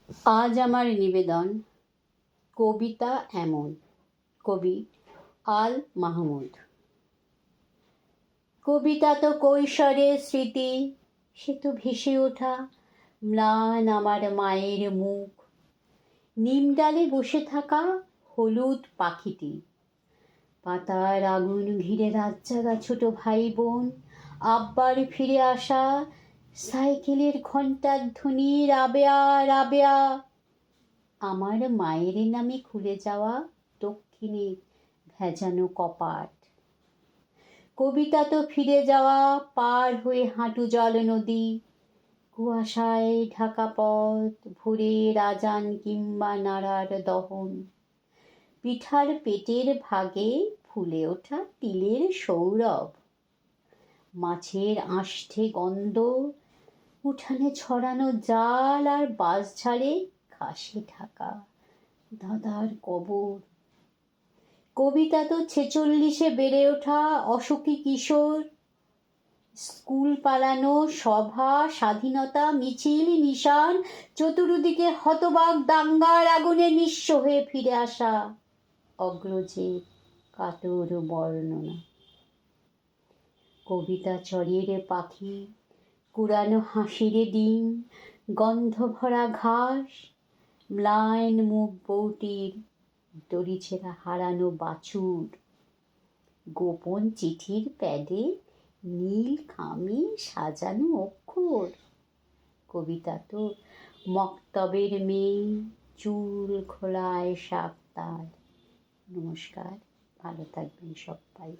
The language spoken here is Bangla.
আজ আমার নিবেদন কবিতা এমন। কবি আল মাহমুদ। কবিতা তো কৈশোরের স্মৃতি, সে তো ভেসে ওঠা ম্লান আমার মায়ের মুখ, নিমডালে বসে থাকা হলুদ পাখিটি, পাতার আগুন ঘিরে রাত জাগা ছোট ভাই বোন, আব্বার ফিরে আসা, সাইকেলের ঘণ্টার ধ্বনি, রাবেয়া রাবেয়া, আমার মায়ের নামে খুলে যাওয়া দক্ষিণে ভেজানো কপাট। কবিতা তো ফিরে যাওয়া পার হয়ে হাঁটু জল নদী, কুয়াশায় ঢাকা পথ, ভোরের আজান কিংবা নাড়ার দহন, পিঠার পেটের ভাগে ফুলে ওঠা তিলের সৌরভ, মাছের আষ্ঠে গন্ধ, উঠানে ছড়ানো জাল আর বাঁশঝাড়ে ঘাসে ঢাকা দাদার কবর। কবিতা তো 46-এ বেড়ে ওঠা অসুখী কিশোর, স্কুল পালানো, সভা, স্বাধীনতা মিছিল, নিশান, চতুর্দিকে হতবাক দাঙ্গার আগুনে নিঃস্ব হয়ে ফিরে আসা অগ্রজের কাতর বর্ণনা। কবিতা চরের পাখি, কুড়ানো হাসির ডিম, গন্ধ ভরা ঘাস, ম্লান মুখ বউটির, দড়ি ছেঁড়া হারানো বাছুর, গোপন চিঠির প্যাডে নীল খামে সাজানো অক্ষর। কবিতা তো মক্তবের মেয়ে, চুল খোলায় সাপ তার। নমস্কার, ভালো থাকবেন সবাই।